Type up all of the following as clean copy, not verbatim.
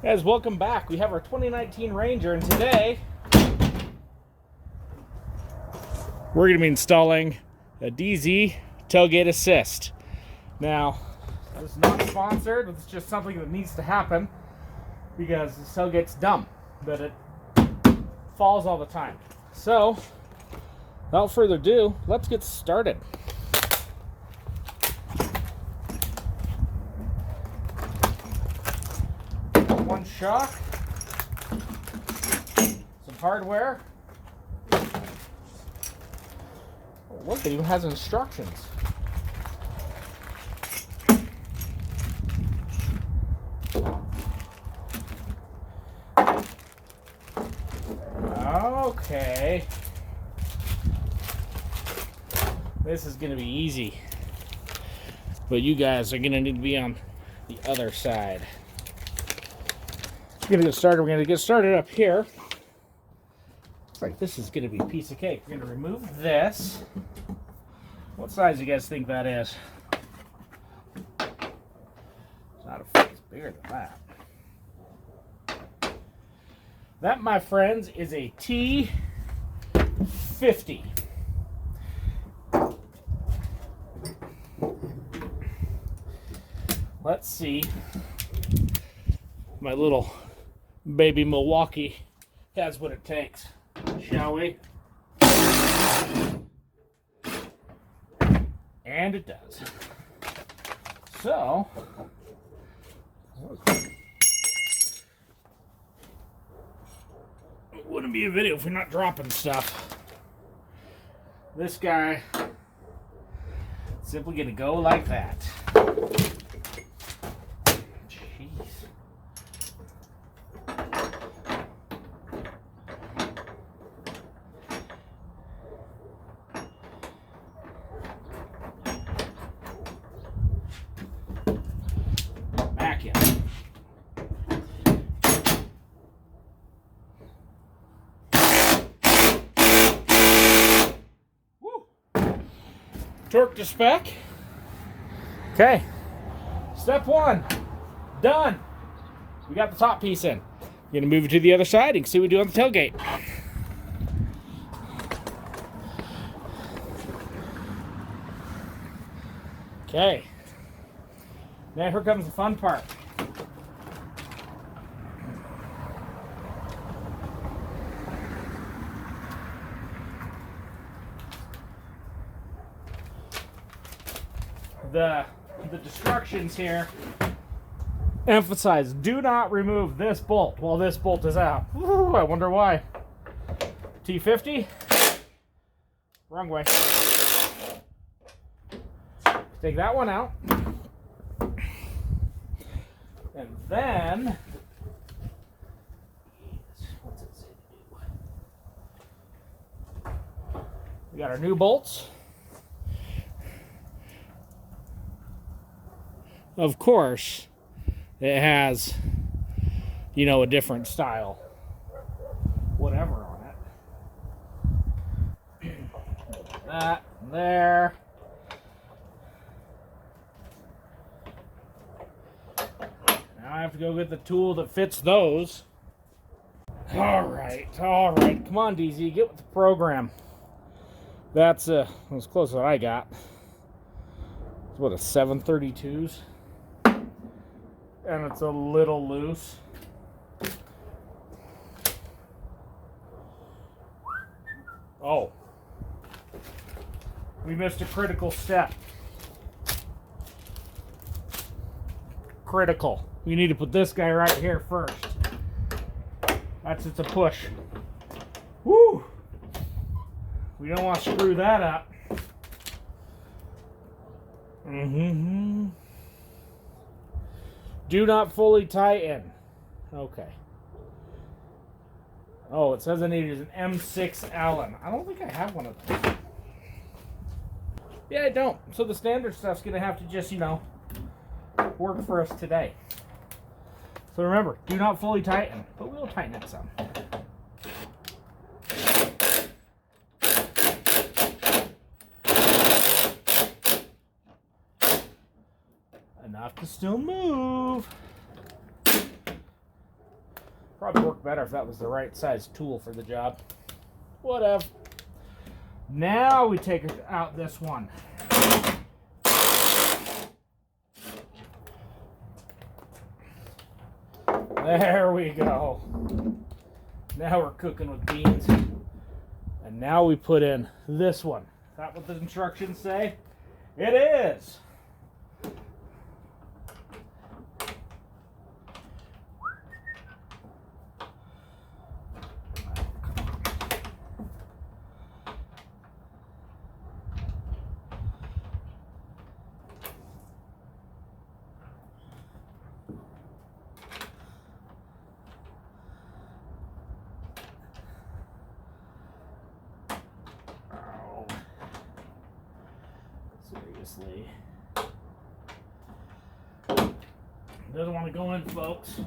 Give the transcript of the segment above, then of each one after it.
Guys, welcome back. We have our 2019 Ranger, and today we're going to be installing a DZ tailgate assist. Now, this is not sponsored, it's just something that needs to happen because this tailgate's dumb, but it falls all the time. So, without further ado, let's get started. One shock, some hardware. Oh, look, it even has instructions. Okay. This is going to be easy. But you guys are going to need to be on the other side. We're going to get started up here. Looks like this is going to be a piece of cake. We're going to remove this. What size do you guys think that is? It's not a, it's bigger than that. That, my friends, is a T50. Let's see. My little baby Milwaukee has what it takes, shall we? And it does. So, it wouldn't be a video if we're not dropping stuff. This guy simply gonna go like that. Torque to spec. Okay, step one, done. We got the top piece in. We're gonna move it to the other side and see what we do on the tailgate. Okay, now here comes the fun part. The instructions here emphasize, do not remove this bolt while this bolt is out. Ooh, I wonder why. T50, wrong way. Take that one out. And then, what's it say to do? We got our new bolts. Of course, it has, you know, a different style, whatever on it. That, there. Now I have to go get the tool that fits those. All right. Come on, DZ, get with the program. That's as close as I got. It's what, a 732s? And it's a little loose. Oh. We missed a critical step. Critical. We need to put this guy right here first. It's a push. Woo! We don't want to screw that up. Do not fully tighten. Okay. Oh, it says I need an M6 Allen. I don't think I have one of those. Yeah, I don't. So the standard stuff's going to have to just, you know, work for us today. So remember, do not fully tighten, but we'll tighten it some. enough to still move. Probably work better if that was the right size tool for the job. Whatever. Now we take out this one. There we go. Now we're cooking with beans. And now we put in this one. Is that what the instructions say? It is. Seriously. Doesn't want to go in, folks.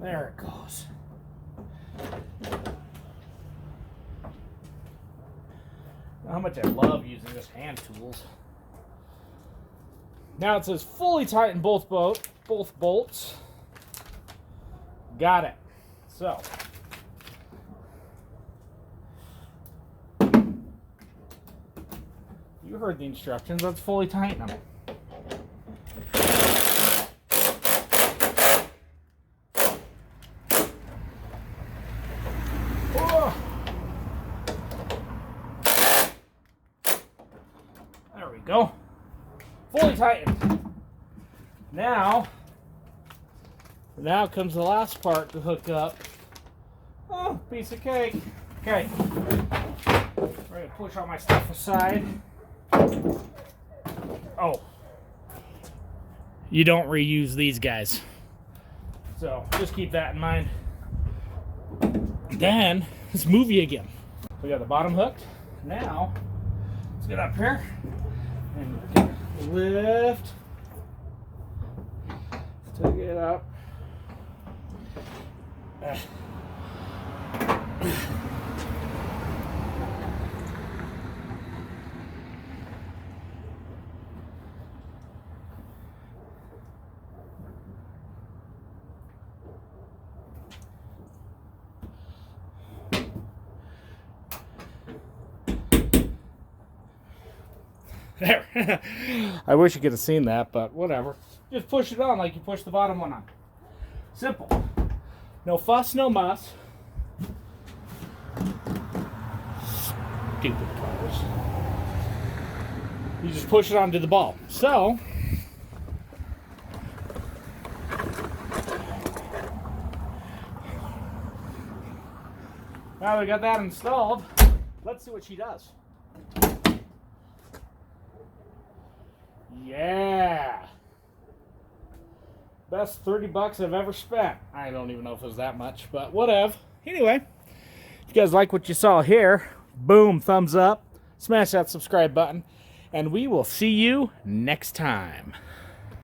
There it goes. How much I love using just hand tools. Now it says fully tighten both bolts. Got it. So you heard the instructions. Let's fully tighten them. There we go. Fully tightened. Now comes the last part to hook up. Oh, piece of cake. Okay. We're going to push all my stuff aside. Oh. You don't reuse these guys. So just keep that in mind. Then let's move you again. We got the bottom hooked. Now let's get up here and lift. Take it up. There. I wish you could have seen that, but whatever. Just push it on like you push the bottom one on. Simple. No fuss, no muss. Stupid cars. You just push it onto the ball. So, now we got that installed, let's see what she does. Yeah. Best 30 bucks I've ever spent. I don't even know if it was that much, but whatever. Anyway, if you guys like what you saw here, boom, thumbs up, smash that subscribe button, and we will see you next time.